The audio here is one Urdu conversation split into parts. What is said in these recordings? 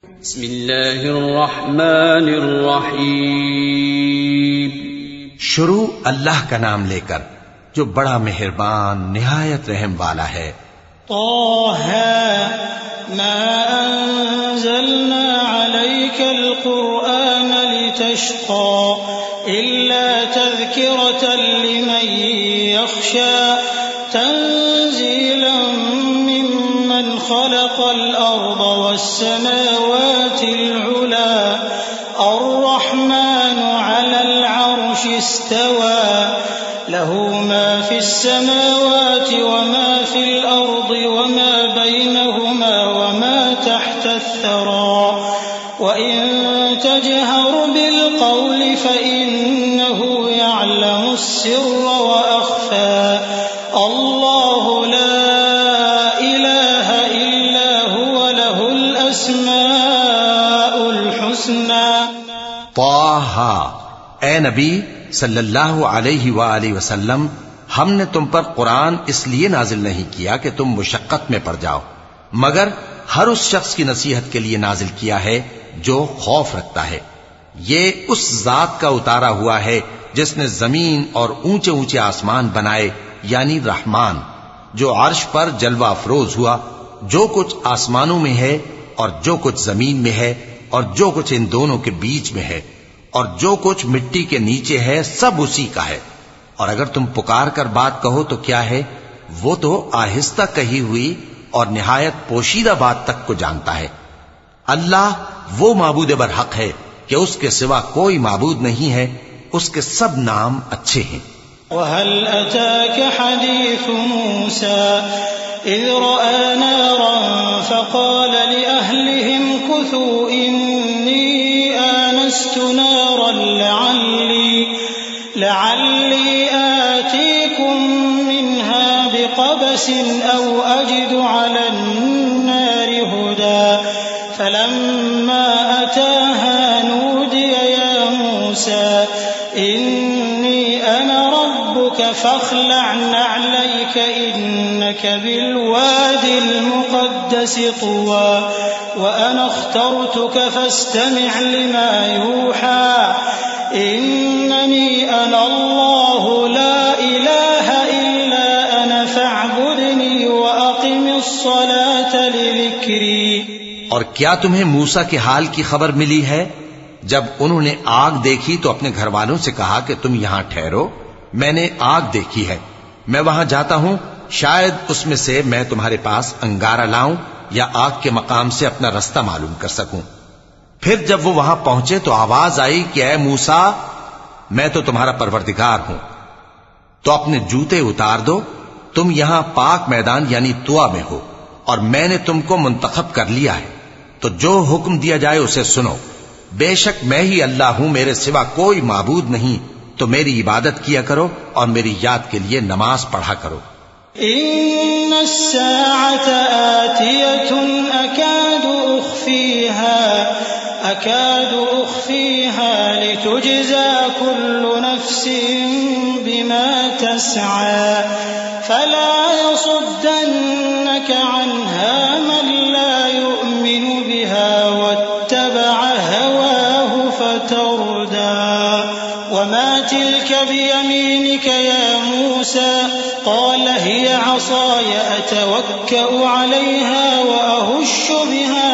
بسم اللہ الرحمن الرحیم۔ شروع اللہ کا نام لے کر جو بڑا مہربان نہایت رحم والا ہے۔ طه ما انزلنا عليك القرآن لتشقى إلا تذكرة لمن يخشى تنزيلا ممن خلق الأرض والسماوات العلى الرحمن على العرش استوى له ما في السماوات وما في الأرض وما بينهما وما تحت الثرى وإن تجهر بالقول فإنه يعلم السر وأخفى الله لا إله إلا هو له الأسماء الحسنى۔ طه، اے نبی صلی اللہ علیہ وآلہ وسلم، ہم نے تم پر قرآن اس لیے نازل نہیں کیا کہ تم مشقت میں پڑ جاؤ، مگر ہر اس شخص کی نصیحت کے لیے نازل کیا ہے جو خوف رکھتا ہے۔ یہ اس ذات کا اتارا ہوا ہے جس نے زمین اور اونچے اونچے آسمان بنائے، یعنی رحمان، جو عرش پر جلوہ افروز ہوا۔ جو کچھ آسمانوں میں ہے اور جو کچھ زمین میں ہے اور جو کچھ ان دونوں کے بیچ میں ہے اور جو کچھ مٹی کے نیچے ہے، سب اسی کا ہے۔ اور اگر تم پکار کر بات کہو تو کیا ہے، وہ تو آہستہ کہی ہوئی اور نہایت پوشیدہ بات تک کو جانتا ہے۔ اللہ وہ معبود برحق ہے کہ اس کے سوا کوئی معبود نہیں ہے، اس کے سب نام اچھے ہیں۔ وهل أتاك حديث موسى إذ رأى نارا فقال لأهلهم كثوا إني آنست نارا لعلي آتيكم منها بقبس أو أجد على النار هدى فلما أتاها نودي يا موسى إني أنا ربك فاخلع نعليك إنك بالواد المقدس طوى وأنا اخترتك فاستمع لما يوحى إنني أنا الله لا إله إلا أنا فاعبدني وأقم الصلاة لذكري۔ اور کیا تمہیں موسیٰ کے حال کی خبر ملی ہے؟ جب انہوں نے آگ دیکھی تو اپنے گھر والوں سے کہا کہ تم یہاں ٹھہرو، میں نے آگ دیکھی ہے، میں وہاں جاتا ہوں، شاید اس میں سے میں تمہارے پاس انگارہ لاؤں یا آگ کے مقام سے اپنا رستہ معلوم کر سکوں۔ پھر جب وہ وہاں پہنچے تو آواز آئی کہ اے موسیٰ، میں تو تمہارا پروردگار ہوں، تو اپنے جوتے اتار دو، تم یہاں پاک میدان یعنی طویٰ میں ہو، اور میں نے تم کو منتخب کر لیا ہے، تو جو حکم دیا جائے اسے سنو۔ بے شک میں ہی اللہ ہوں، میرے سوا کوئی معبود نہیں، تو میری عبادت کیا کرو اور میری یاد کے لیے نماز پڑھا کرو۔ إن الساعة آتية أكاد أخفيها لتجزى كل نفس بما تسعى فلا يصدنك عنها من لا يؤمن بها واتبع هواه فتردى وما تلك بيمينك يا موسى قال هي عصاي أتوكأ عليها وأهش بها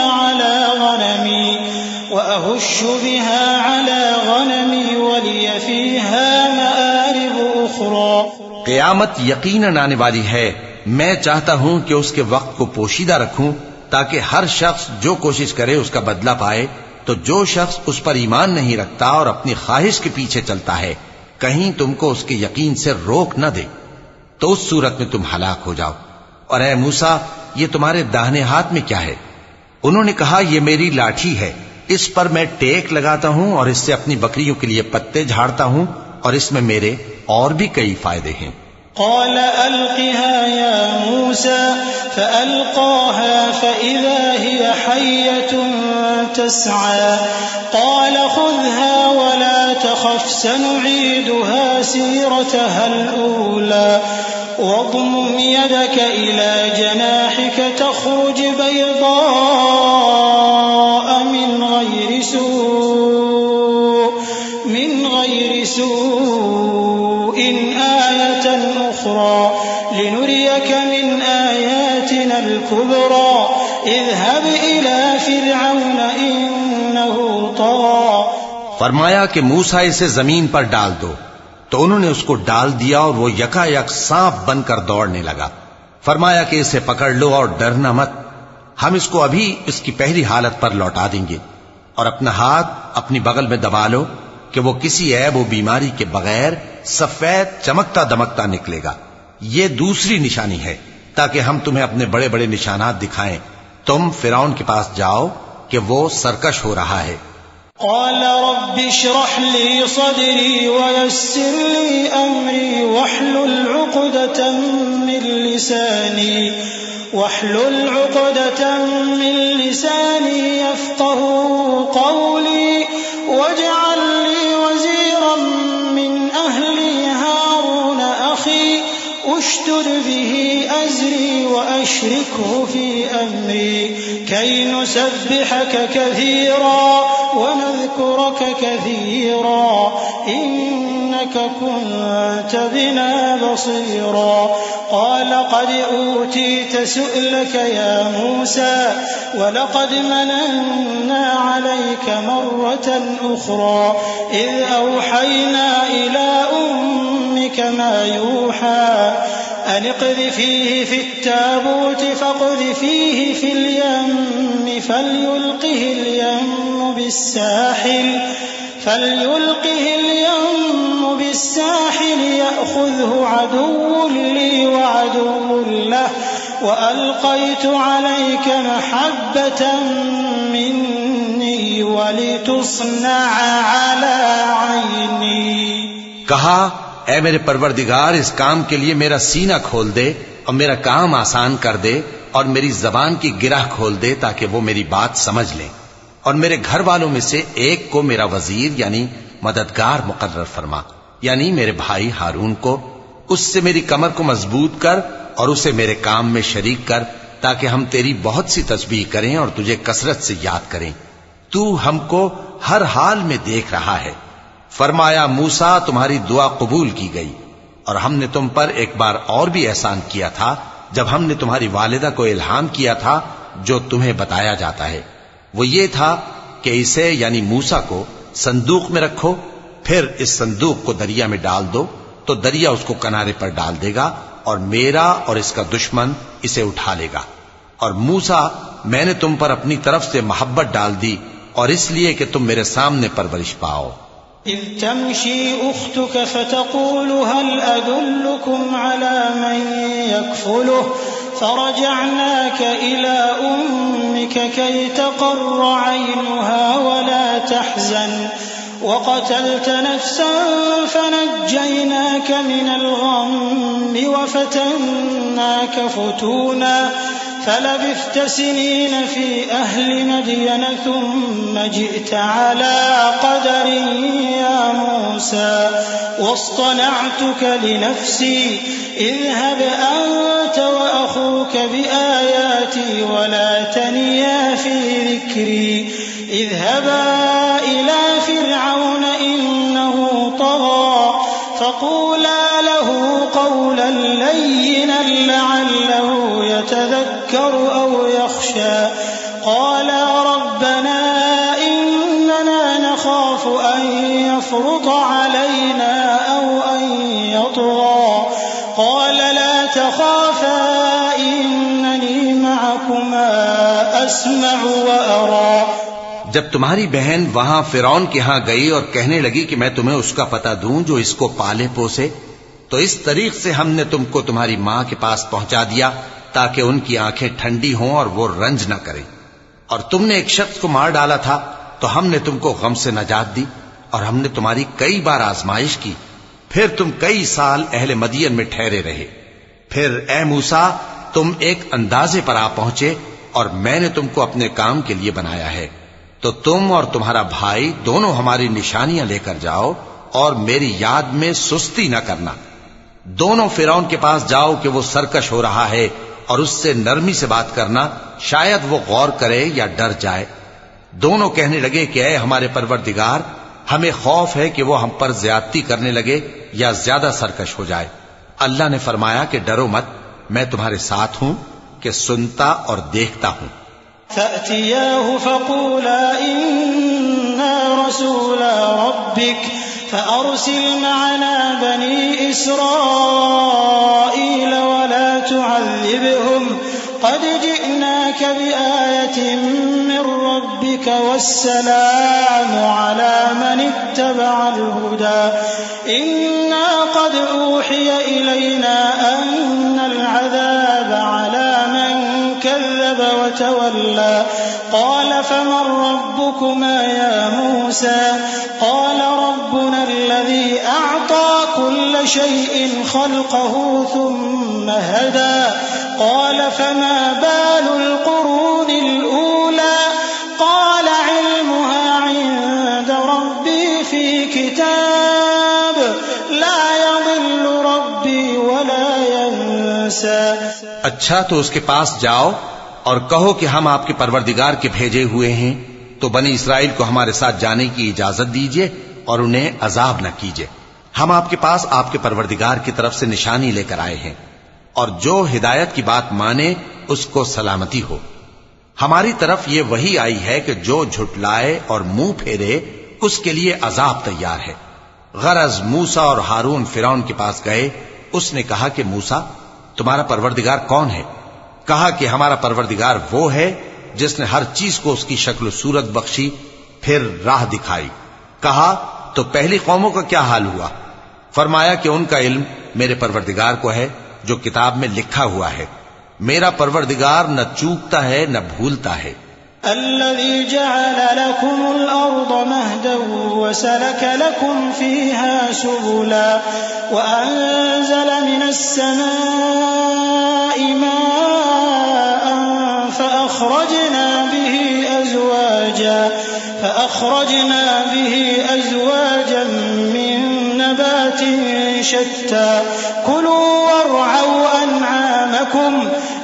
على غنمي ولي فيها مآرب أخرى۔ قیامت یقیناً آنے والی ہے، میں چاہتا ہوں کہ اس کے وقت کو پوشیدہ رکھوں تاکہ ہر شخص جو کوشش کرے اس کا بدلہ پائے، تو جو شخص اس پر ایمان نہیں رکھتا اور اپنی خواہش کے پیچھے چلتا ہے کہیں تم کو اس کے یقین سے روک نہ دے، تو اس صورت میں تم ہلاک ہو جاؤ۔ اور اے موسیٰ، یہ تمہارے داہنے ہاتھ میں کیا ہے؟ انہوں نے کہا یہ میری لاٹھی ہے، اس پر میں ٹیک لگاتا ہوں اور اس سے اپنی بکریوں کے لیے پتے جھاڑتا ہوں، اور اس میں میرے اور بھی کئی فائدے ہیں۔ قال ألقها يا موسى فألقاها فإذا هي حية تسعى قال خذها ولا تخف سنعيدها سيرتها الأولى واضمم يدك إلى جناحك تخرج بيضاء لنريك من آياتنا الكبرى اذهب إلى فرعون إنه طغى. فرمایا کہ موسیٰ اسے زمین پر ڈال دو، تو انہوں نے اس کو ڈال دیا اور وہ یکا یک سانپ بن کر دوڑنے لگا۔ فرمایا کہ اسے پکڑ لو اور ڈرنا مت، ہم اس کو ابھی اس کی پہلی حالت پر لوٹا دیں گے، اور اپنا ہاتھ اپنی بغل میں دبا لو کہ وہ کسی عیب و بیماری کے بغیر سفید چمکتا دمکتا نکلے گا۔ یہ دوسری نشانی ہے تاکہ ہم تمہیں اپنے بڑے بڑے نشانات دکھائیں۔ تم فرعون کے پاس جاؤ کہ وہ سرکش ہو رہا ہے۔ قال رب اشرح لي صدري ويسر لي أمري واحلل عقدة من لساني يفقهوا قولي واجعل لي وزيرا من أهلي هارون أخي اشدد به أزري وأشركه في أمري كي نسبحك كثيرا ونذكرك كثيرا إنك كنت بنا بصيرا. قال قد أوتيت سؤلك يا موسى ولقد مننا عليك مرة أخرى إذ أوحينا إلى أمك ما يوحى أن اقذفيه في التابوت فاقذفيه في اليم فليلقه اليم بالساحل يأخذه عدو لي وعدو له وألقيت عليك محبة مني ولتصنع على عيني. کہا اے میرے پروردگار اس کام کے لیے میرا سینہ کھول دے اور میرا کام آسان کر دے اور میری زبان کی گرہ کھول دے تاکہ وہ میری بات سمجھ لیں، اور میرے گھر والوں میں سے ایک کو میرا وزیر یعنی مددگار مقرر فرما، یعنی میرے بھائی ہارون کو۔ اس سے میری کمر کو مضبوط کر اور اسے میرے کام میں شریک کر تاکہ ہم تیری بہت سی تسبیح کریں اور تجھے کثرت سے یاد کریں۔ تو ہم کو ہر حال میں دیکھ رہا ہے۔ فرمایا موسیٰ تمہاری دعا قبول کی گئی، اور ہم نے تم پر ایک بار اور بھی احسان کیا تھا جب ہم نے تمہاری والدہ کو الہام کیا تھا جو تمہیں بتایا جاتا ہے۔ وہ یہ تھا کہ اسے یعنی موسیٰ کو صندوق میں رکھو، پھر اس صندوق کو دریا میں ڈال دو تو دریا اس کو کنارے پر ڈال دے گا اور میرا اور اس کا دشمن اسے اٹھا لے گا۔ اور موسیٰ میں نے تم پر اپنی طرف سے محبت ڈال دی اور اس لیے کہ تم میرے سامنے پرورش پاؤ۔ إذ تمشي أختك فتقول هل أدلكم على من يكفله فرجعناك إلى أمك كي تقر عينها ولا تحزن وقتلت نفسا فنجيناك من الغم وفتناك فتونا فلبثت سنين في أهل مدين ثم جئت على قدر يا موسى واصطنعتك لنفسي اذهب أنت وأخوك بآياتي ولا تنيا في ذكري اذهبا إلى فرعون إنه طغى فقولا له قولا لينا لعله يتذكر أو يخشى قالا ربنا إننا نخاف أن يفرط علينا أو أن يطغى قال لا تخافا إنني معكما أسمع وأرى. جب تمہاری بہن وہاں فرعون کے ہاں گئی اور کہنے لگی کہ میں تمہیں اس کا پتہ دوں جو اس کو پالے پوسے، تو اس طریق سے ہم نے تم کو تمہاری ماں کے پاس پہنچا دیا تاکہ ان کی آنکھیں ٹھنڈی ہوں اور وہ رنج نہ کریں۔ اور تم نے ایک شخص کو مار ڈالا تھا تو ہم نے تم کو غم سے نجات دی، اور ہم نے تمہاری کئی بار آزمائش کی، پھر تم کئی سال اہل مدین میں ٹھہرے رہے۔ پھر اے موسیٰ تم ایک اندازے پر آ پہنچے اور میں نے تم کو اپنے کام کے لیے بنایا ہے، تو تم اور تمہارا بھائی دونوں ہماری نشانیاں لے کر جاؤ اور میری یاد میں سستی نہ کرنا۔ دونوں فرعون کے پاس جاؤ کہ وہ سرکش ہو رہا ہے اور اس سے نرمی سے بات کرنا، شاید وہ غور کرے یا ڈر جائے۔ دونوں کہنے لگے کہ اے ہمارے پروردگار، ہمیں خوف ہے کہ وہ ہم پر زیادتی کرنے لگے یا زیادہ سرکش ہو جائے۔ اللہ نے فرمایا کہ ڈرو مت، میں تمہارے ساتھ ہوں کہ سنتا اور دیکھتا ہوں۔ فأتياه فقولا إنا رسولا ربك فأرسل معنا بني إسرائيل ولا تعذبهم قد جئناك بآية من ربك والسلام على من اتبع الهدى إنا قد أوحي إلينا أن العذاب على من كذب وتولى قال فمن ربكما يا موسى قال ربنا الذي أعطى كل شيء خلقه ثم هدى قال فما بال القرون الأولى قال علمها عند ربي في كتاب لا يضل ربي ولا ينسى۔ اچھا تو اس کے پاس جاؤ اور کہو کہ ہم آپ کے پروردگار کے بھیجے ہوئے ہیں، تو بنی اسرائیل کو ہمارے ساتھ جانے کی اجازت دیجیے اور انہیں عذاب نہ کیجیے۔ ہم آپ کے پاس آپ کے پروردگار کی طرف سے نشانی لے کر آئے ہیں، اور جو ہدایت کی بات مانے اس کو سلامتی ہو۔ ہماری طرف یہ وحی آئی ہے کہ جو جھٹلائے اور منہ پھیرے اس کے لیے عذاب تیار ہے۔ غرض موسیٰ اور ہارون فرعون کے پاس گئے، اس نے کہا کہ موسیٰ تمہارا پروردگار کون ہے؟ کہا کہ ہمارا پروردگار وہ ہے جس نے ہر چیز کو اس کی شکل و صورت بخشی، پھر راہ دکھائی۔ کہا تو پہلی قوموں کا کیا حال ہوا؟ فرمایا کہ ان کا علم میرے پروردگار کو ہے جو کتاب میں لکھا ہوا ہے، میرا پروردگار نہ چوکتا ہے نہ بھولتا ہے۔ الذي جعل لكم الأرض مهدا وسلك لكم فيها سبلا وأنزل من السماء ماء فأخرجنا به أزواجا من نبات شتى كلوا وارعوا أنعامكم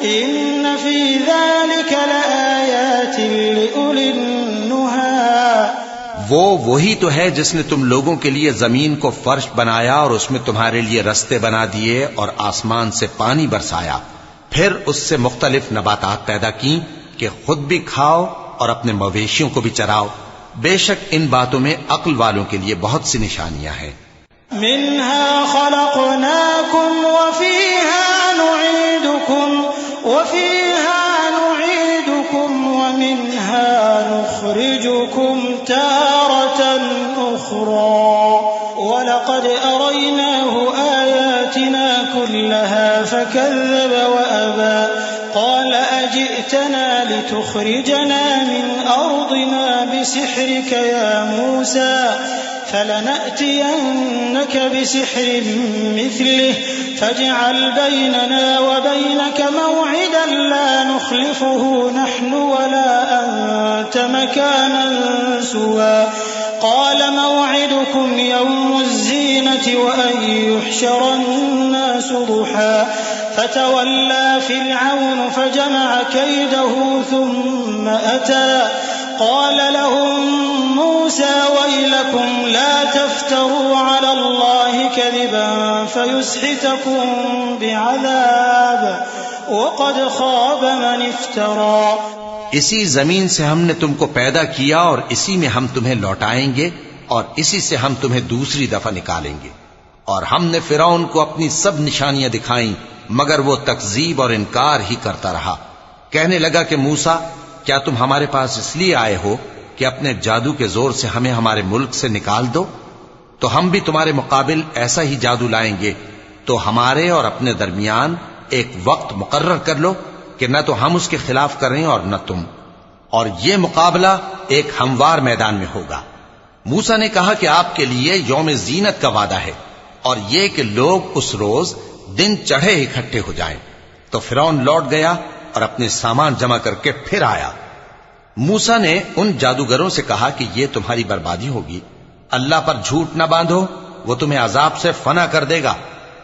إن في ذلك لآيات لأولي النهى۔ وہی تو ہے جس نے تم لوگوں کے لیے زمین کو فرش بنایا اور اس میں تمہارے لیے رستے بنا دیے اور آسمان سے پانی برسایا، پھر اس سے مختلف نباتات پیدا کی کہ خود بھی کھاؤ اور اپنے مویشیوں کو بھی چراؤ۔ بے شک ان باتوں میں عقل والوں کے لیے بہت سی نشانیاں ہیں۔ منها خلقناكم وفيها نعيدكم ومنها نخرجكم تارة أخرى ولقد أريناه آياتنا كلها فكذب وأبى قال أجئتنا لتخرجنا من أرضنا بسحرك يا موسى فلنأتينك بسحر مثله فاجعل بيننا وبينك موعدا لا نخلفه نحن ولا أنت مكانا سوى قال موعدكم يوم الزينة وأن يحشر الناس ضحى فتولى فرعون فجمع كيده ثم أتى قال لهم موسى ويلكم لا تفتروا على الله كذبا فيسحتكم بعذاب وقد خاب من افترى۔ اسی زمین سے ہم نے تم کو پیدا کیا اور اسی میں ہم تمہیں لوٹائیں گے اور اسی سے ہم تمہیں دوسری دفعہ نکالیں گے۔ اور ہم نے فرعون کو اپنی سب نشانیاں دکھائیں مگر وہ تکذیب اور انکار ہی کرتا رہا۔ کہنے لگا کہ موسیٰ کیا تم ہمارے پاس اس لیے آئے ہو کہ اپنے جادو کے زور سے ہمیں ہمارے ملک سے نکال دو؟ تو ہم بھی تمہارے مقابل ایسا ہی جادو لائیں گے، تو ہمارے اور اپنے درمیان ایک وقت مقرر کر لو کہ نہ تو ہم اس کے خلاف کریں اور نہ تم، اور یہ مقابلہ ایک ہموار میدان میں ہوگا۔ موسیٰ نے کہا کہ آپ کے لیے یوم زینت کا وعدہ ہے، اور یہ کہ لوگ اس روز دن چڑھے اکٹھے ہو جائیں۔ تو فرعون لوٹ گیا اور اپنے سامان جمع کر کے پھر آیا۔ موسیٰ نے ان جادوگروں سے کہا کہ یہ تمہاری بربادی ہوگی، اللہ پر جھوٹ نہ باندھو، وہ تمہیں عذاب سے فنا کر دے گا،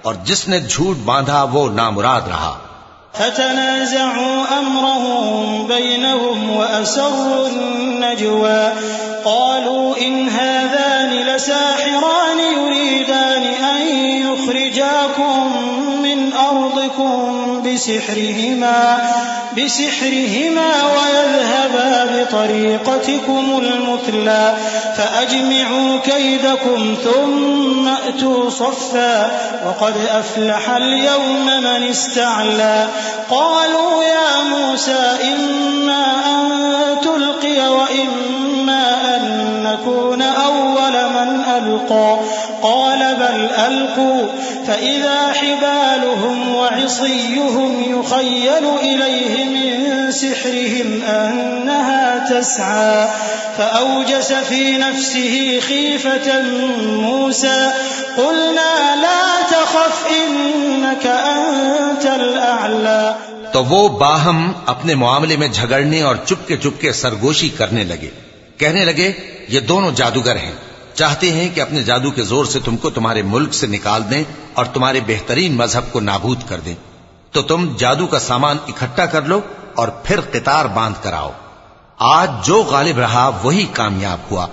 اور جس نے جھوٹ باندھا وہ نامراد رہا۔ فتنازعوا أمرهم بينهم وأسروا النجوى قالوا إن هذان لساحران يريدان أن يخرجاكم بسحرهما ويذهبا بطريقتكم المثلى فأجمعوا كيدكم ثم أتوا صفا وقد أفلح اليوم من استعلى قالوا يا موسى إما أن تلقي وإما أن نكون أول من ألقى قال بل ألقوا فإذا حبالهم وعصيهم يخيل إليه من سحرهم أنها تسعى فأوجس في نفسه خيفة موسى قلنا لا تخف إنك أنت الأعلى تو وہ باہم اپنے معاملے میں جھگڑنے اور چپکے سرگوشی کرنے لگے، کہنے لگے یہ دونوں جادوگر ہیں، چاہتے ہیں کہ اپنے جادو کے زور سے تم کو تمہارے ملک سے نکال دیں اور تمہارے بہترین مذہب کو نابود کر دیں، تو تم جادو کا سامان اکٹھا کر لو اور پھر قطار باندھ کر آؤ۔ آج جو غالب رہا وہی کامیاب ہوا۔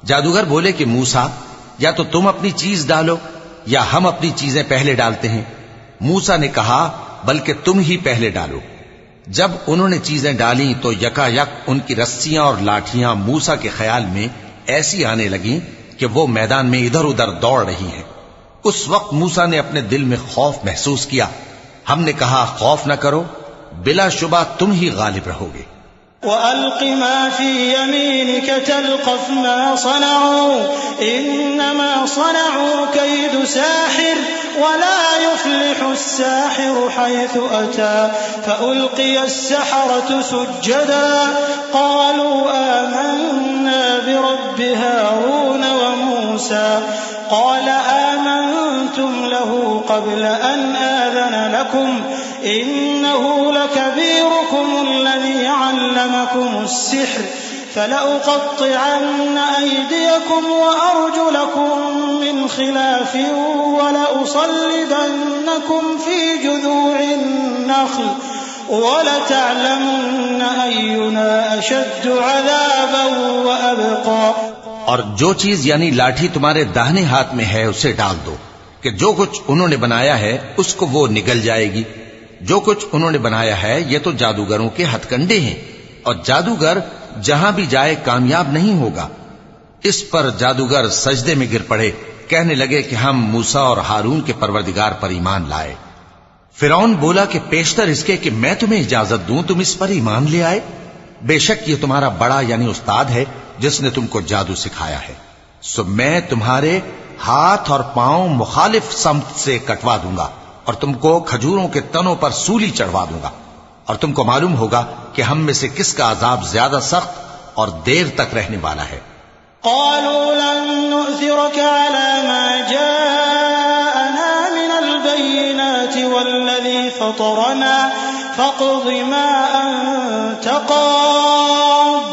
جادوگر بولے کہ موسیٰ یا تو تم اپنی چیز ڈالو یا ہم اپنی چیزیں پہلے ڈالتے ہیں۔ موسیٰ نے کہا بلکہ تم ہی پہلے ڈالو۔ جب انہوں نے چیزیں ڈالیں تو یکا یک ان کی رسیاں اور لاٹھیاں موسیٰ کے خیال میں ایسی آنے لگیں کہ وہ میدان میں ادھر ادھر دوڑ رہی ہیں۔ اس وقت موسیٰ نے اپنے دل میں خوف محسوس کیا۔ ہم نے کہا خوف نہ کرو، بلا شبہ تم ہی غالب رہو گے۔ وَأَلْقِ مَا فِي يَمِينِكَ تَلْقَفْ مَا صَنَعُوا إِنَّمَا صَنَعُوا كَيْدُ سَاحِرٍ وَلَا يُفْلِحُ السَّاحِرُ حَيْثُ أَتَى فَأُلْقِيَ السَّحَرَةُ سُجَّدًا قَالُوا آمَنَّا بِرَبِّ هَارُونَ وَمُوسَى قَالَ آمَنْتُمْ لَهُ قَبْلَ أَنْ آذَنَ لَكُمْ إِنَّهُ لَكَبِيرُكُمُ الَّذِي عَلَّمَكُمُ السِّحْرَ فَلَأُقَطِّعَنَّ أَيْدِيَكُمْ وَأَرْجُلَكُمْ مِنْ خِلَافٍ وَلَأُصَلِّبَنَّكُمْ فِي جُذُوعِ النَّخْلِ وَلَتَعْلَمُنَّ أَيُّنَا أَشَدُّ عَذَابًا وَأَبْقَى۔ اور جو چیز یعنی لاٹھی تمہارے داہنے ہاتھ میں ہے اسے ڈال دو کہ جو کچھ انہوں نے بنایا ہے اس کو وہ نگل جائے گی۔ جو کچھ انہوں نے بنایا ہے یہ تو جادوگروں کے ہتھ کنڈے ہیں، اور جادوگر جہاں بھی جائے کامیاب نہیں ہوگا۔ اس پر جادوگر سجدے میں گر پڑے، کہنے لگے کہ ہم موسیٰ اور ہارون کے پروردگار پر ایمان لائے۔ فرعون بولا کہ پیشتر اس کے کہ میں تمہیں اجازت دوں تم اس پر ایمان لے آئے؟ بے شک یہ تمہارا بڑا یعنی استاد ہے جس نے تم کو جادو سکھایا ہے، سو میں تمہارے ہاتھ اور پاؤں مخالف سمت سے کٹوا دوں گا اور تم کو کھجوروں کے تنوں پر سولی چڑھوا دوں گا، اور تم کو معلوم ہوگا کہ ہم میں سے کس کا عذاب زیادہ سخت اور دیر تک رہنے والا ہے۔ قالوا لن نؤثرك على ما جاءنا من البينات والذي فطرنا فاقض ما أنت قاض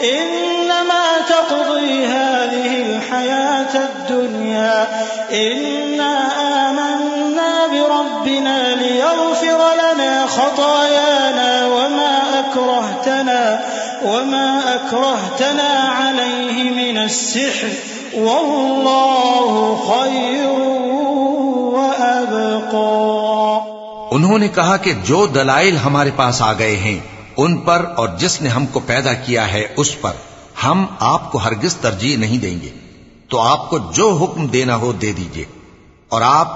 إنما تقضي هذه الحياة الدنيا إنا آمنا بربنا ليغفر لنا خطايانا وما أكرهتنا عليه من السحر والله خير وأبقى۔ انہوں نے کہا کہ جو دلائل ہمارے پاس آ گئے ہیں ان پر اور جس نے ہم کو پیدا کیا ہے اس پر ہم آپ کو ہرگز ترجیح نہیں دیں گے، تو آپ کو جو حکم دینا ہو دے دیجئے، اور آپ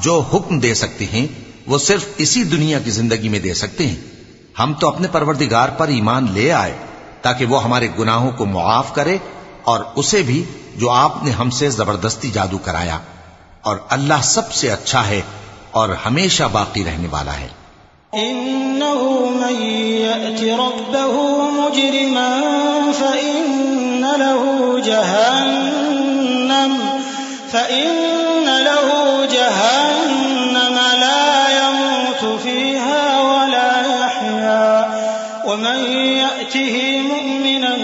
جو حکم دے سکتے ہیں وہ صرف اسی دنیا کی زندگی میں دے سکتے ہیں۔ ہم تو اپنے پروردگار پر ایمان لے آئے تاکہ وہ ہمارے گناہوں کو معاف کرے اور اسے بھی جو آپ نے ہم سے زبردستی جادو کرایا، اور اللہ سب سے اچھا ہے اور ہمیشہ باقی رہنے والا ہے۔ إنه من يأت ربه مجرما فإن له جهنم لا يموت فيها ولا يحيا ومن يأته مؤمنا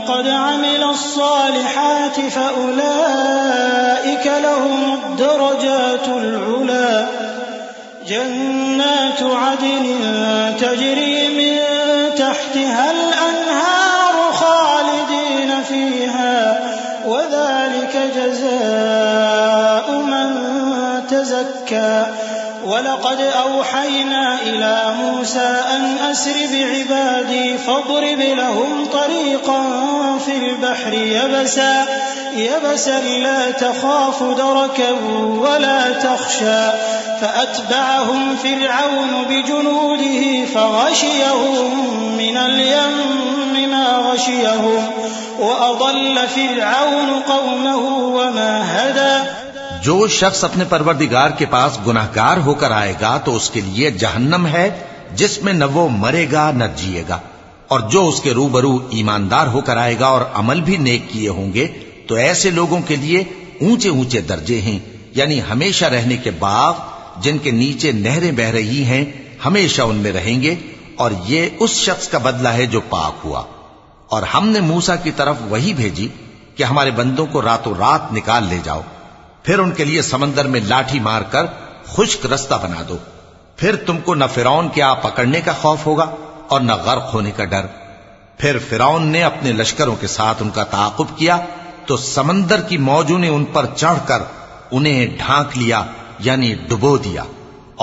قد عمل الصالحات فأولئك لهم الدرجات العلى جنات عدن تجري من تحتها الأنهار خالدين فيها وذلك جزاء من تزكى وَلَقَدْ أَوْحَيْنَا إِلَى مُوسَىٰ أَنْ أَسْرِ بِعِبَادِي فَاضْرِبْ لَهُمْ طَرِيقًا فِي الْبَحْرِ يَبَسًا لَّا تَخَافُ دَرَكًا وَلَا تَخْشَىٰ فَأَتْبَعَهُمْ فِرْعَوْنُ بِجُنُودِهِ فَغَشِيَهُم مِّنَ الْيَمِّ مَا غَشِيَهُمْ وَأَضَلَّ فِرْعَوْنُ قَوْمَهُ وَمَا هَدَىٰ۔ جو شخص اپنے پروردگار کے پاس گناہگار ہو کر آئے گا تو اس کے لیے جہنم ہے جس میں نہ وہ مرے گا نہ جیے گا، اور جو اس کے روبرو ایماندار ہو کر آئے گا اور عمل بھی نیک کیے ہوں گے تو ایسے لوگوں کے لیے اونچے اونچے درجے ہیں، یعنی ہمیشہ رہنے کے باغ جن کے نیچے نہریں بہ رہی ہیں، ہمیشہ ان میں رہیں گے، اور یہ اس شخص کا بدلہ ہے جو پاک ہوا۔ اور ہم نے موسیٰ کی طرف وحی بھیجی کہ ہمارے بندوں کو راتوں رات نکال لے جاؤ، پھر ان کے لیے سمندر میں لاٹھی مار کر خشک رستہ بنا دو، پھر تم کو نہ فرعون کے آ پکڑنے کا خوف ہوگا اور نہ غرق ہونے کا ڈر۔ پھر فرعون نے اپنے لشکروں کے ساتھ ان کا تعاقب کیا تو سمندر کی موجوں نے ان پر چڑھ کر انہیں ڈھانک لیا، یعنی ڈبو دیا،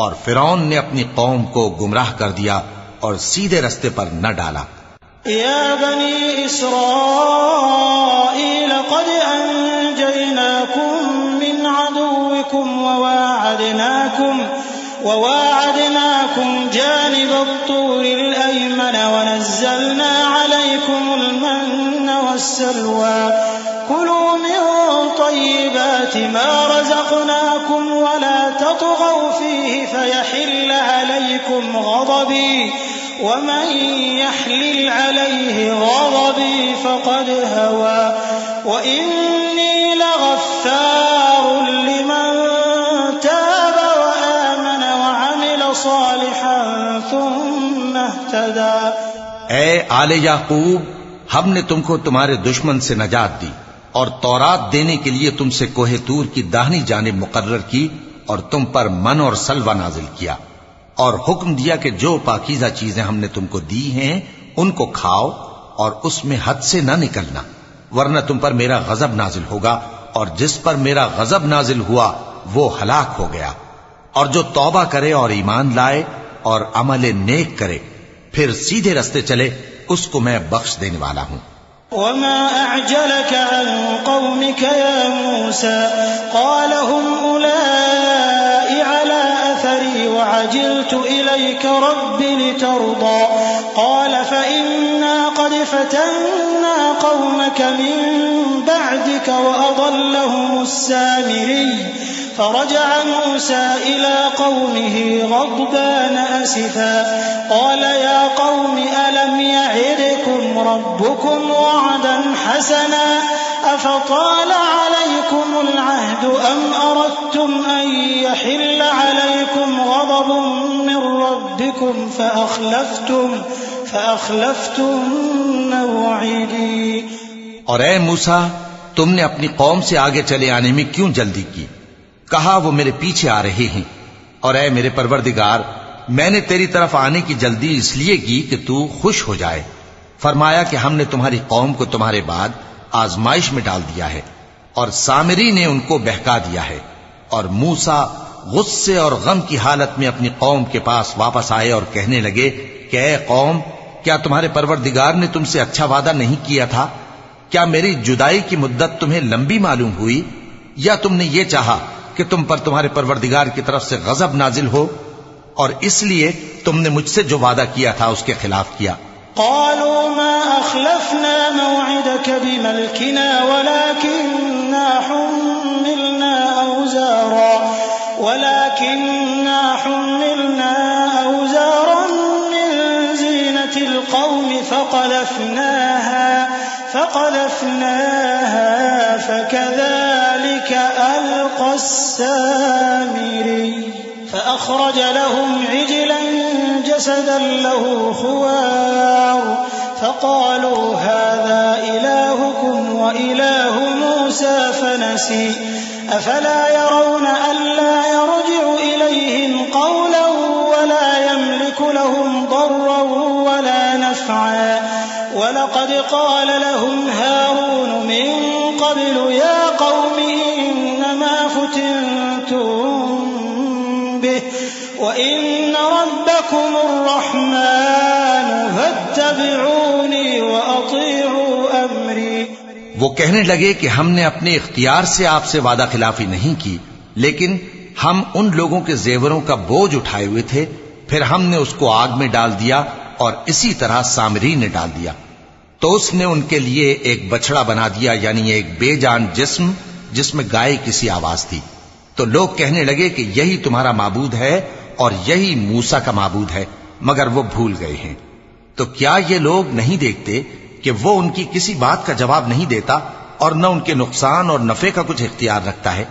اور فرعون نے اپنی قوم کو گمراہ کر دیا اور سیدھے رستے پر نہ ڈالا۔ يا بني إسرائيل قد أنجيناكم من عدوكم وواعدناكم جانب الطور الأيمن ونزلنا عليكم المن والسلوى كلوا من طيبات ما رزقناكم ولا تطغوا فيه فيحل عليكم غضبي ومن يحلل عليه غضبي فقد هوى وإني لغفار لمن تاب وآمن وعمل صالحا ثم اهتدى۔ اے آل یعقوب، ہم نے تم کو تمہارے دشمن سے نجات دی اور تورات دینے کے لیے تم سے کوہ طور کی داہنی جانب مقرر کی اور تم پر من اور سلوہ نازل کیا، اور حکم دیا کہ جو پاکیزہ چیزیں ہم نے تم کو دی ہیں ان کو کھاؤ اور اس میں حد سے نہ نکلنا، ورنہ تم پر میرا غضب نازل ہوگا، اور جس پر میرا غضب نازل ہوا وہ ہلاک ہو گیا۔ اور جو توبہ کرے اور ایمان لائے اور عمل نیک کرے پھر سیدھے رستے چلے، اس کو میں بخش دینے والا ہوں۔ وما أعجلك عن قومك يا موسى قال هم أولئك على أثري وعجلت إليك رب لترضى قال فإنا قد فتنا قومك من بعدك وأضلهم السامري فرجع موسى إلى قومه غضبان أسفا قال يا قوم ألم يعدكم ربكم وعدا حسنا أفطال عليكم العهد أم أردتم أن يحل عليكم غضب من ربكم فأخلفتم موعدي۔ اور اے موسیٰ، تم نے اپنی قوم سے آگے چلے آنے میں کیوں جلدی کی؟ کہا وہ میرے پیچھے آ رہے ہیں۔ اور اے میرے پروردگار، میں نے تیری طرف آنے کی جلدی اس لیے کی کہ تو خوش ہو جائے۔ فرمایا کہ ہم نے تمہاری قوم کو تمہارے بعد آزمائش میں ڈال دیا ہے، اور سامری نے ان کو بہکا دیا ہے۔ اور موسیٰ غصے اور غم کی حالت میں اپنی قوم کے پاس واپس آئے اور کہنے لگے کہ اے قوم، کیا تمہارے پروردگار نے تم سے اچھا وعدہ نہیں کیا تھا؟ کیا میری جدائی کی مدت تمہیں لمبی معلوم ہوئی، یا تم نے یہ چاہا کہ تم پر تمہارے پروردگار کی طرف سے غضب نازل ہو، اور اس لیے تم نے مجھ سے جو وعدہ کیا تھا اس کے خلاف کیا؟ قالوا ما أخلفنا موعدك بملكنا ولكننا حملنا أوزارا من زينة القوم فقذفناها فكذلك ألقى السامري فأخرج لهم عجلا جسدا له خوار فقالوا هذا إلهكم وإله موسى فنسي أفلا يرون ألا يرجع إليهم قولا ولا يملك لهم ضرا ولا نفعا ولقد قال لهم هارون من قبل يا قوم إنما فتنتم به وَإِنَّ رَبَّكُمُ الرَّحْمَنُ فَاتَّبِعُونِي وَأَطِيعُوا أَمْرِي۔ وہ کہنے لگے کہ ہم نے اپنے اختیار سے آپ سے وعدہ خلافی نہیں کی، لیکن ہم ان لوگوں کے زیوروں کا بوجھ اٹھائے ہوئے تھے، پھر ہم نے اس کو آگ میں ڈال دیا اور اسی طرح سامری نے ڈال دیا۔ تو اس نے ان کے لیے ایک بچڑا بنا دیا، یعنی ایک بے جان جسم جس میں گائے کسی آواز تھی۔ تو لوگ کہنے لگے کہ یہی تمہارا معبود ہے اور یہی موسیٰ کا معبود ہے، مگر وہ بھول گئے ہیں۔ تو کیا یہ لوگ نہیں دیکھتے کہ وہ ان کی کسی بات کا جواب نہیں دیتا اور نہ ان کے نقصان اور نفع کا کچھ اختیار رکھتا ہے؟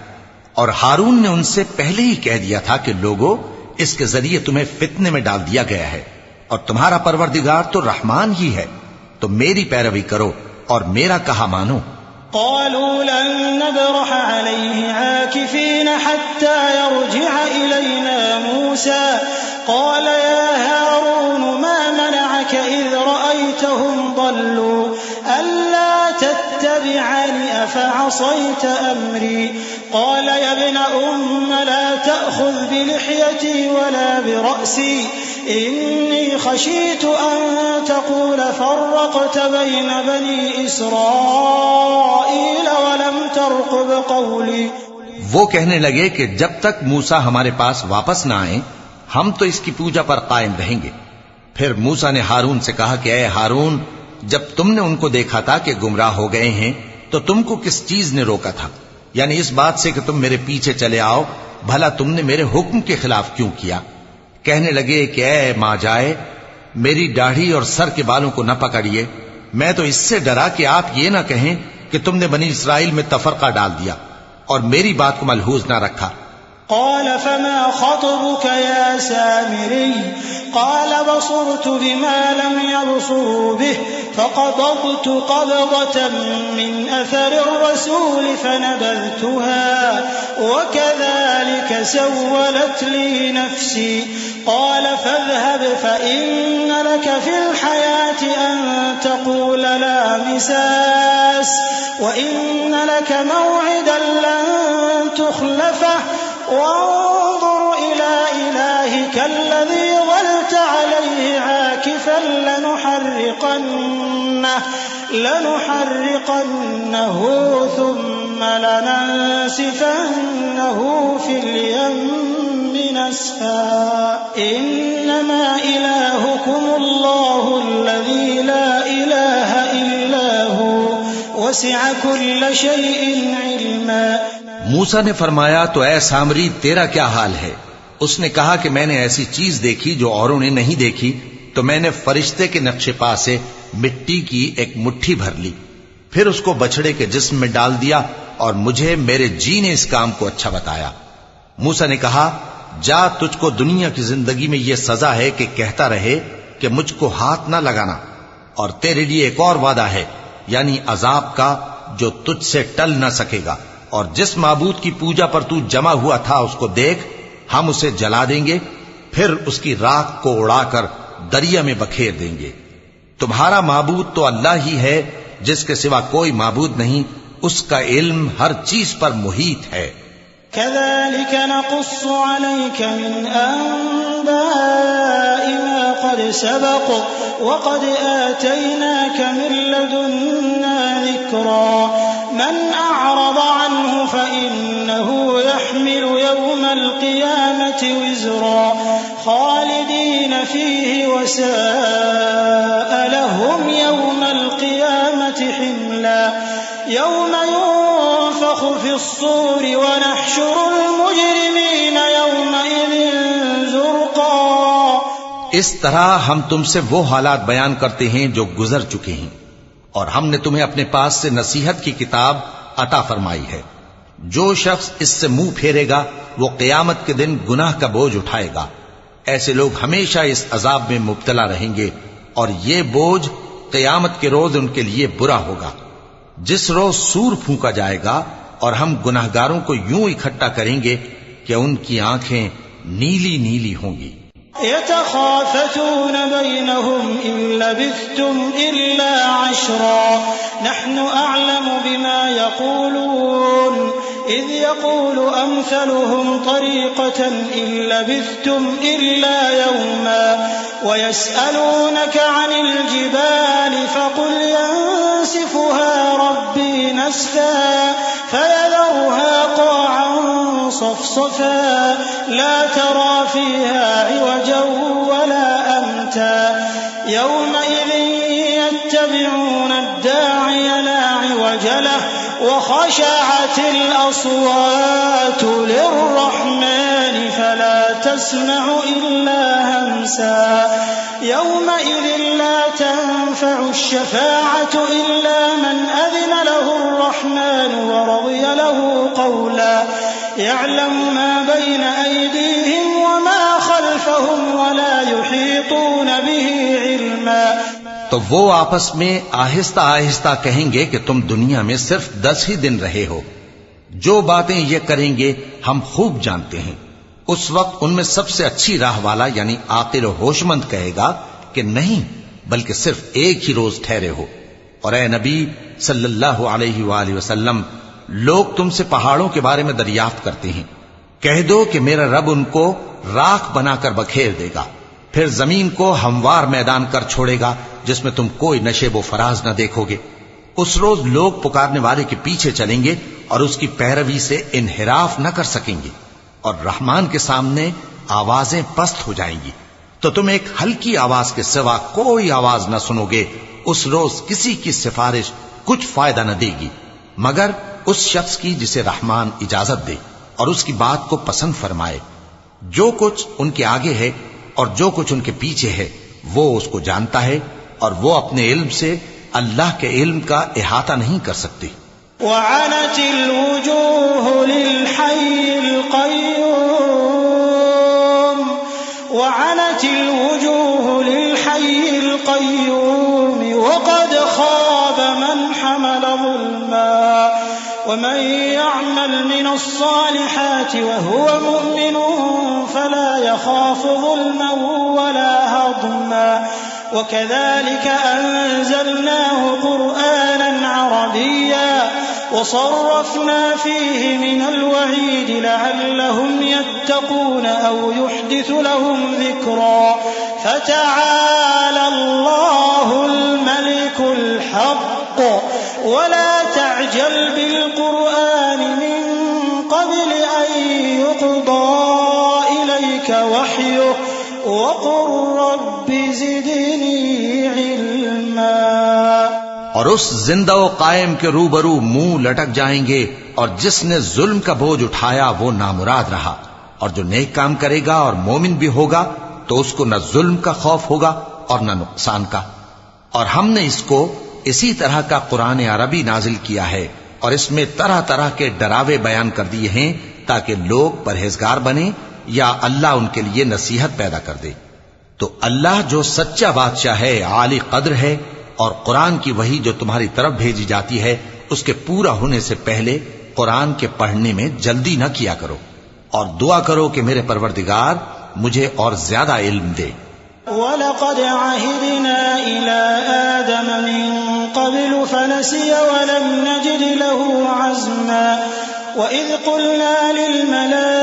اور ہارون نے ان سے پہلے ہی کہہ دیا تھا کہ لوگو، اس کے ذریعے تمہیں فتنے میں ڈال دیا گیا ہے، اور تمہارا پروردگار تو رحمان ہی ہے، تو میری پیروی کرو اور میرا کہا مانو۔ قالوا لن نبرح عليه عاكفين حتى يرجع إلينا موسى قال يا هارون ما منعك إذ رأيتهم ضلوا ألا تتبعني أفعصيت أمري قال يا ابن لا تأخذ بلحيتي ولا برأسي إني خشيت أن تقول فرقت بين بني إسرائيل ولم ترقب قولي۔ وہ کہنے لگے کہ جب تک موسیٰ ہمارے پاس واپس نہ آئیں ہم تو اس کی پوجا پر قائم رہیں گے۔ پھر موسیٰ نے ہارون سے کہا کہ اے ہارون، جب تم نے ان کو دیکھا تھا کہ گمراہ ہو گئے ہیں تو تم کو کس چیز نے روکا تھا؟ یعنی اس بات سے کہ تم میرے پیچھے چلے آؤ، بھلا تم نے میرے حکم کے خلاف کیوں کیا؟ کہنے لگے کہ اے ماں جائے، میری داڑھی اور سر کے بالوں کو نہ پکڑیے، میں تو اس سے ڈرا کہ آپ یہ نہ کہیں کہ تم نے بنی اسرائیل میں تفرقہ ڈال دیا اور میری بات کو ملحوظ نہ رکھا۔ قال فما خطبك يا سامري قال بصرت بما لم يبصروا به فقبضت قبضة من أثر الرسول فنبذتها وكذلك سولت لي نفسي قال فاذهب فإن لك في الحياة أن تقول لا مساس وإن لك موعدا لن تخلفه وانظر إلى إلهك الذي ظلت عليه عاكفا لنحرقنه ثم لننسفنه في اليم نسفا إنما إلهكم الله الذي لا إله إلا هو وسع كل شيء علما۔ موسیٰ نے فرمایا تو اے سامری تیرا کیا حال ہے؟ اس نے کہا کہ میں نے ایسی چیز دیکھی جو اوروں نے نہیں دیکھی، تو میں نے فرشتے کے نقش پا سے مٹی کی ایک مٹھی بھر لی، پھر اس کو بچڑے کے جسم میں ڈال دیا اور مجھے میرے جی نے اس کام کو اچھا بتایا۔ موسیٰ نے کہا جا، تجھ کو دنیا کی زندگی میں یہ سزا ہے کہ کہتا رہے کہ مجھ کو ہاتھ نہ لگانا، اور تیرے لیے ایک اور وعدہ ہے، یعنی عذاب کا جو تجھ سے ٹل نہ سکے گا، اور جس معبود کی پوجا پر تو جمع ہوا تھا اس کو دیکھ، ہم اسے جلا دیں گے، پھر اس کی راکھ کو اڑا کر دریا میں بکھیر دیں گے۔ تمہارا معبود تو اللہ ہی ہے، جس کے سوا کوئی معبود نہیں، اس کا علم ہر چیز پر محیط ہے۔ كذلك نقص عليك من أنباء ما قد سبق وقد آتيناك من لدنا ذكرا من أعرض عنه فإنه يحمل يوم القيامة وزرا خالدين فيه وساء لهم يوم القيامة حملا يوم ينفخ في الصور ونحشر المجرمين يومئذ زرقا۔ اس طرح ہم تم سے وہ حالات بیان کرتے ہیں جو گزر چکے ہیں، اور ہم نے تمہیں اپنے پاس سے نصیحت کی کتاب عطا فرمائی ہے۔ جو شخص اس سے منہ پھیرے گا وہ قیامت کے دن گناہ کا بوجھ اٹھائے گا۔ ایسے لوگ ہمیشہ اس عذاب میں مبتلا رہیں گے، اور یہ بوجھ قیامت کے روز ان کے لیے برا ہوگا، جس روز سور پھونکا جائے گا اور ہم گناہگاروں کو یوں اکٹھا کریں گے کہ ان کی آنکھیں نیلی نیلی ہوں گی۔ يتخافتون بينهم إن لبثتم إلا عشرا نحن أعلم بما يقولون إذ يقول أمثلهم طريقة إن لبثتم إلا يوما ويسألونك عن الجبال فقل ينسفها ربي نسفا فيذرها قاعا صفصفا لا ترى فيها عوجا ولا أمتا يومئذ يتبعون الداعي لا عوج له وخشعت الأصوات للرحمن فلا تسمع إلا همسا يومئذ لا تنفع الشفاعة إلا من أذن له الرحمن ورضي له قولا يعلم ما بين أيديهم وما خلفهم ولا يحيطون به علما. تو وہ آپس میں آہستہ آہستہ کہیں گے کہ تم دنیا میں صرف 10 ہی دن رہے ہو. جو باتیں یہ کریں گے ہم خوب جانتے ہیں. اس وقت ان میں سب سے اچھی راہ والا یعنی عاقل و ہوش مند کہے گا کہ نہیں بلکہ صرف ایک ہی روز ٹھہرے ہو. اور اے نبی صلی اللہ علیہ وآلہ وسلم لوگ تم سے پہاڑوں کے بارے میں دریافت کرتے ہیں. کہہ دو کہ میرا رب ان کو راکھ بنا کر بکھیر دے گا پھر زمین کو ہموار میدان کر چھوڑے گا جس میں تم کوئی نشیب و فراز نہ دیکھو گے. اس روز لوگ پکارنے والے کے پیچھے چلیں گے اور اس کی پیروی سے انحراف نہ کر سکیں گے اور رحمان کے سامنے آوازیں پست ہو جائیں گی تو تم ایک ہلکی آواز کے سوا کوئی آواز نہ سنو گے. اس روز کسی کی سفارش کچھ فائدہ نہ دے گی مگر اس شخص کی جسے رحمان اجازت دے اور اس کی بات کو پسند فرمائے. جو کچھ ان کے آگے ہے اور جو کچھ ان کے پیچھے ہے وہ اس کو جانتا ہے اور وہ اپنے علم سے اللہ کے علم کا احاطہ نہیں کر سکتی. وعنت الوجوه للحي القيوم وقد خاب من حمل ظلما ومن يعمل من الصالحات وهو مؤمن فلا يخاف ظلما ولا هضما وكذلك أنزلناه قرآنا عربيا وصرفنا فيه من الوعيد لعلهم يتقون أو يحدث لهم ذكرا فتعالى الله الملك الحق ولا تعجل بالقرآن من قبل أن يقضى إليك وحيه وقل رب زدني علما. اور اس زندہ و قائم کے روبرو منہ لٹک جائیں گے اور جس نے ظلم کا بوجھ اٹھایا وہ نامراد رہا اور جو نیک کام کرے گا اور مومن بھی ہوگا تو اس کو نہ ظلم کا خوف ہوگا اور نہ نقصان کا. اور ہم نے اس کو اسی طرح کا قرآن عربی نازل کیا ہے اور اس میں طرح طرح کے ڈراوے بیان کر دیے ہیں تاکہ لوگ پرہیزگار بنیں یا اللہ ان کے لیے نصیحت پیدا کر دے. تو اللہ جو سچا بادشاہ ہے عالی قدر ہے اور قرآن کی وحی جو تمہاری طرف بھیجی جاتی ہے اس کے پورا ہونے سے پہلے قرآن کے پڑھنے میں جلدی نہ کیا کرو اور دعا کرو کہ میرے پروردگار مجھے اور زیادہ علم دے. وَلَقَدْ عَهِدْنَا إِلَىٰ آدَمَ مِن قَبْلُ فَنَسِيَ وَلَمْ نَجِدْ لَهُ عَزْمًا وَإِذْ قُلْنَا لِلْمَلَائِكَةِ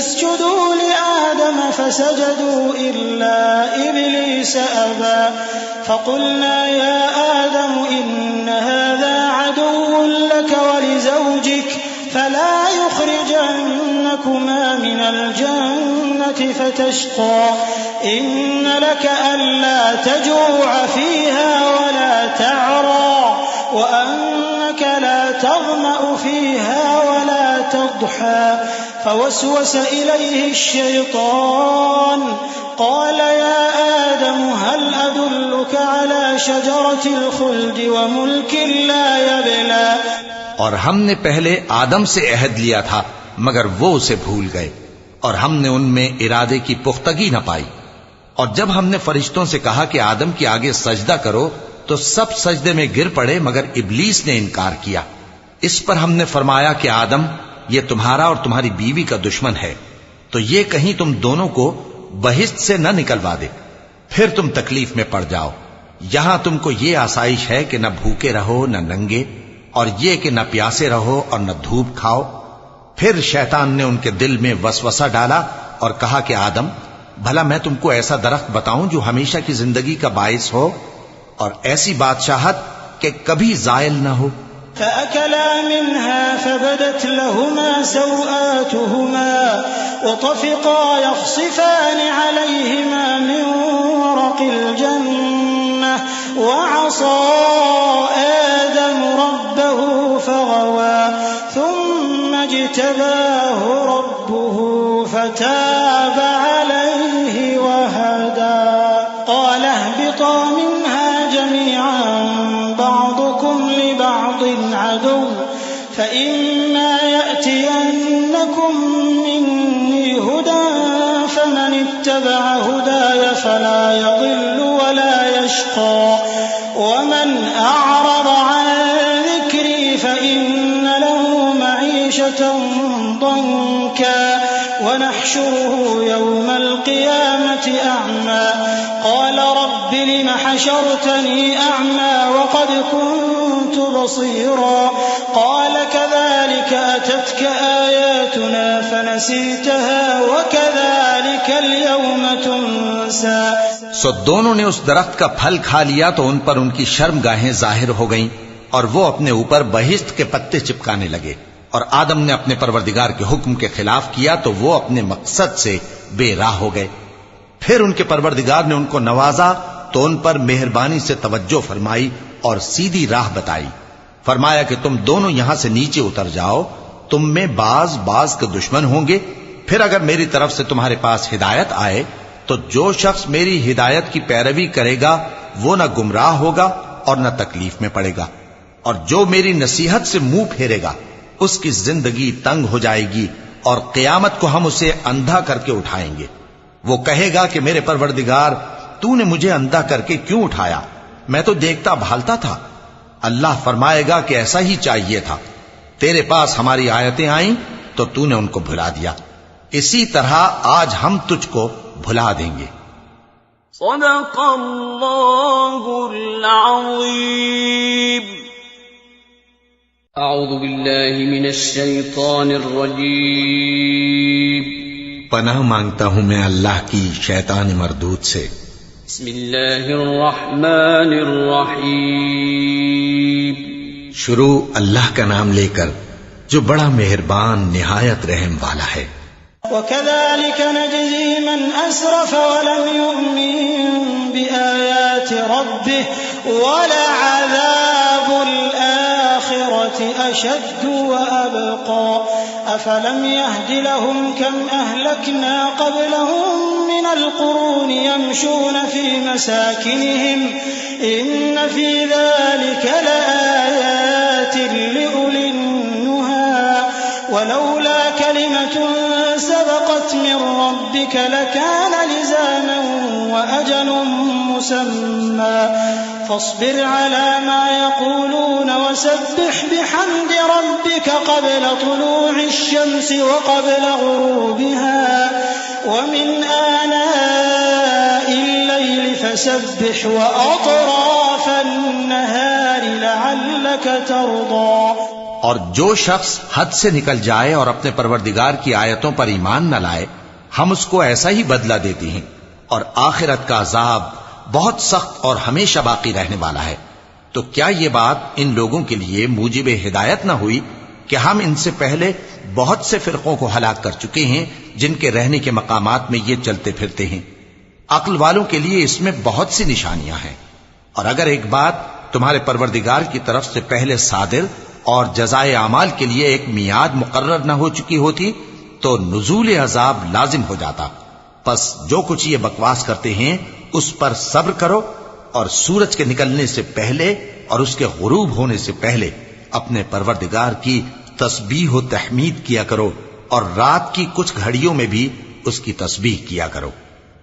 اسْجُدُوا لِآدَمَ فَسَجَدُوا إِلَّا إِبْلِيسَ أَبَىٰ فَقُلْنَا يَا آدَمُ إِنَّ هَٰذَا عَدُوٌّ لَّكَ وَلِزَوْجِكَ فَلَا يُخْرِجَنَّكُمَا مِنَ الْجَنَّةِ فَتَشْقَىٰ إِنَّ لَكَ أَلَّا تَجُوعَ فِيهَا وَلَا تَعْرَىٰ وَأَنَّكَ لَا تَظْمَأُ فِيهَا وَلَا تَضْحَىٰ فوسوس إليه الشيطان قال يا آدم هل أدلك على شجرة الخلد وملك لا يبلى. اور ہم نے پہلے آدم سے عہد لیا تھا مگر وہ اسے بھول گئے اور ہم نے ان میں ارادے کی پختگی نہ پائی. اور جب ہم نے فرشتوں سے کہا کہ آدم کے آگے سجدہ کرو تو سب سجدے میں گر پڑے مگر ابلیس نے انکار کیا. اس پر ہم نے فرمایا کہ آدم یہ تمہارا اور تمہاری بیوی کا دشمن ہے تو یہ کہیں تم دونوں کو بہشت سے نہ نکلوا دے پھر تم تکلیف میں پڑ جاؤ. یہاں تم کو یہ آسائش ہے کہ نہ بھوکے رہو نہ ننگے اور یہ کہ نہ پیاسے رہو اور نہ دھوپ کھاؤ۔ پھر شیطان نے ان کے دل میں وسوسہ ڈالا اور کہا کہ آدم، بھلا میں تم کو ایسا درخت بتاؤں جو ہمیشہ کی زندگی کا باعث ہو اور ایسی بادشاہت کہ کبھی زائل نہ ہو؟ فأكلا منها فبدت لهما سوآتهما وطفقا يخصفان عليهما من ورق الجنة وعصى آدم ربه فغوى ثم اجتباه ربه فتاب عليه وهدى قال اهبطا منها جميعا بعضكم لبعض عدو فإما يأتينكم مني هدى فمن اتبع هداي فلا يضل ولا يشقى ومن أعرض عن ذكري فإن له معيشة ضنكا ونحشره يوم القيامة أعمى قال رب لم حشرتني أعمى وقد كنت بصيرا قال كذلك أتتك آياتنا فنسيتها وكذلك اليوم تنسى۔ سو دونوں نے اس درخت کا پھل کھا لیا تو ان پر ان کی شرم گاہیں ظاہر ہو گئیں اور وہ اپنے اوپر بہشت کے پتے چپکانے لگے، اور آدم نے اپنے پروردگار کے حکم کے خلاف کیا تو وہ اپنے مقصد سے بے راہ ہو گئے۔ پھر ان کے پروردگار نے ان کو نوازا تو ان پر مہربانی سے توجہ فرمائی اور سیدھی راہ بتائی۔ فرمایا کہ تم دونوں یہاں سے نیچے اتر جاؤ، تم میں بعض کے دشمن ہوں گے، پھر اگر میری طرف سے تمہارے پاس ہدایت آئے تو جو شخص میری ہدایت کی پیروی کرے گا وہ نہ گمراہ ہوگا اور نہ تکلیف میں پڑے گا، اور جو میری نصیحت سے منہ پھیرے گا اس کی زندگی تنگ ہو جائے گی، اور قیامت کو ہم اسے اندھا کر کے اٹھائیں گے۔ وہ کہے گا کہ میرے پروردگار، تو نے مجھے اندھا کر کے کیوں اٹھایا؟ میں تو دیکھتا بھالتا تھا۔ اللہ فرمائے گا کہ ایسا ہی چاہیے تھا، تیرے پاس ہماری آیتیں آئیں تو تو نے ان کو بھلا دیا، اسی طرح آج ہم تجھ کو بھلا دیں گے۔ صدق اللہ العظیم۔ اعوذ باللہ من الشیطان الرجیم۔ پناہ مانگتا ہوں میں اللہ کی شیطان مردود سے۔ بسم اللہ الرحمن الرحیم۔ شروع اللہ کا نام لے کر جو بڑا مہربان نہایت رحم والا ہے۔ وكذلك نجزي من أسرف ولم يؤمن بآيات ربه ولعذاب الآخرة أشد وأبقى أفلم يهد لهم كم أهلكنا قبلهم من القرون يمشون في مساكنهم إن في ذلك لآيات لأولي النهى ولولا كلمة سبقت من ربك لكان لزاما وأجل مسمى فاصبر على ما يقولون وسبح بحمد ربك قبل طلوع الشمس وقبل غروبها ومن آناء الليل فسبح وأطراف النهار لعلك ترضى۔ اور جو شخص حد سے نکل جائے اور اپنے پروردگار کی آیتوں پر ایمان نہ لائے ہم اس کو ایسا ہی بدلہ دیتے ہیں، اور آخرت کا عذاب بہت سخت اور ہمیشہ باقی رہنے والا ہے۔ تو کیا یہ بات ان لوگوں کے لیے موجب ہدایت نہ ہوئی کہ ہم ان سے پہلے بہت سے فرقوں کو ہلاک کر چکے ہیں جن کے رہنے کے مقامات میں یہ چلتے پھرتے ہیں؟ عقل والوں کے لیے اس میں بہت سی نشانیاں ہیں، اور اگر ایک بات تمہارے پروردگار کی طرف سے پہلے صادر اور جزائے اعمال کے لیے ایک میعاد مقرر نہ ہو چکی ہوتی تو نزول عذاب لازم ہو جاتا۔ پس جو کچھ یہ بکواس کرتے ہیں اس پر صبر کرو، اور سورج کے نکلنے سے پہلے اور اس کے غروب ہونے سے پہلے اپنے پروردگار کی تسبیح و تحمید کیا کرو، اور رات کی کچھ گھڑیوں میں بھی اس کی تسبیح کیا کرو،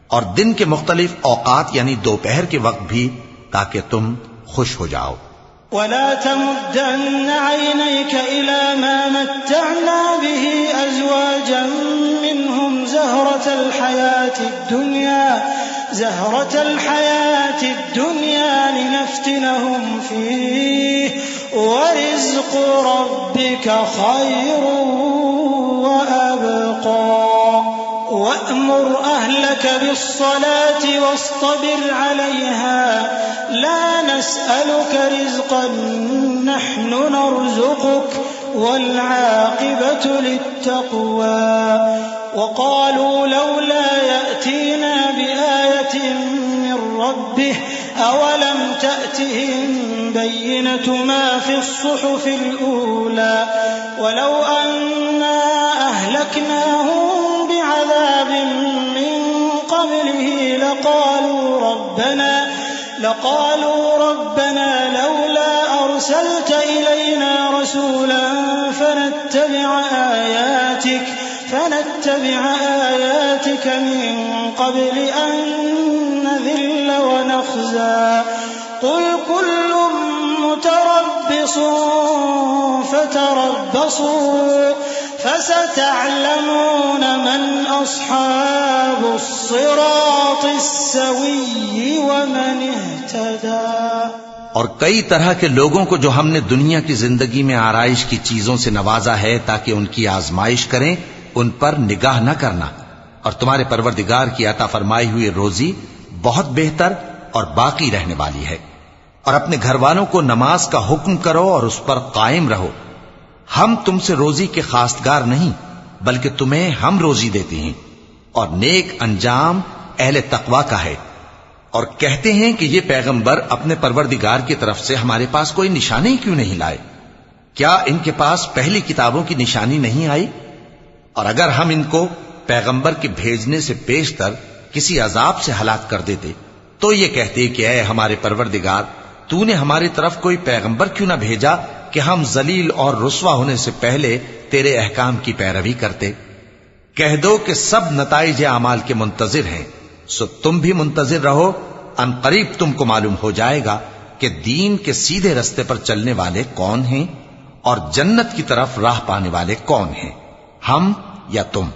اور دن کے مختلف اوقات یعنی دوپہر کے وقت بھی، تاکہ تم خوش ہو جاؤ۔ ولا تمدن عينيك إلى ما متعنا به أزواجا منهم زهرة الحياة الدنيا لنفتنهم فيه ورزق ربك خير وأبقى وأمر أهلك بالصلاة واصطبر عليها لا نسألك رزقا نحن نرزقك والعاقبة للتقوى وقالوا لولا يأتينا بآية من ربه أولم تأتهم بينة ما في الصحف الأولى ولو أنا أهلكناهم بعذاب من قبله لقالوا ربنا لولا أرسلت إلينا رسولا فنتبع آياتك من قبل أن نذل ونخزى قل كل متربص فتربصوا فستعلمون من أصحاب الصراط السوي ومن اهتدى اور کئی طرح کے لوگوں کو جو ہم نے دنیا کی زندگی میں آرائش کی چیزوں سے نوازا ہے تاکہ ان کی آزمائش کریں، ان پر نگاہ نہ کرنا، اور تمہارے پروردگار کی عطا فرمائی ہوئی روزی بہت بہتر اور باقی رہنے والی ہے۔ اور اپنے گھر والوں کو نماز کا حکم کرو اور اس پر قائم رہو۔ ہم تم سے روزی کے خواستگار نہیں بلکہ تمہیں ہم روزی دیتے ہیں، اور نیک انجام اہل تقوی کا ہے۔ اور کہتے ہیں کہ یہ پیغمبر اپنے پروردگار کی طرف سے ہمارے پاس کوئی نشانی کیوں نہیں لائے؟ کیا ان کے پاس پہلی کتابوں کی نشانی نہیں آئی؟ اور اگر ہم ان کو پیغمبر کے بھیجنے سے بیشتر کسی عذاب سے ہلاک کر دیتے تو یہ کہتے کہ اے ہمارے پروردگار، تو نے ہماری طرف کوئی پیغمبر کیوں نہ بھیجا کہ ہم ذلیل اور رسوا ہونے سے پہلے تیرے احکام کی پیروی کرتے۔ کہہ دو کہ سب نتائج اعمال کے منتظر ہیں، سو تم بھی منتظر رہو، ان قریب تم کو معلوم ہو جائے گا کہ دین کے سیدھے رستے پر چلنے والے کون ہیں اور جنت کی طرف راہ پانے والے کون ہیں، ہم یا تم۔